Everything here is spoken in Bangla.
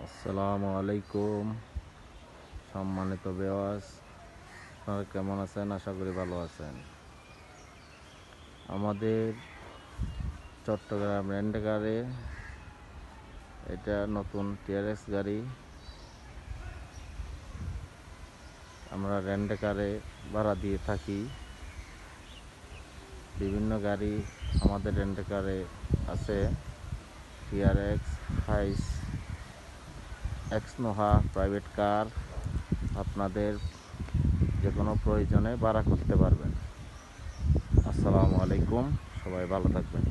আসসালামু আলাইকুম সম্মানিত ভিউয়ার্স, আপনারা কেমন আছেন? আশা করি ভালো আছেন। আমাদের চট্টগ্রাম রেন্টকারে এটা নতুন টিআরএক্স গাড়ি। আমরা রেন্টকারে ভাড়া দিয়ে থাকি। বিভিন্ন গাড়ি আমাদের রেন্টকারে আছে, টিআরএক্স, হাইস, এক্সনোহা, প্রাইভেট কার। আপনাদের যে কোনো প্রয়োজনে ভাড়া করতে পারবেন। আসসালামু আলাইকুম, সবাই ভালো থাকবেন।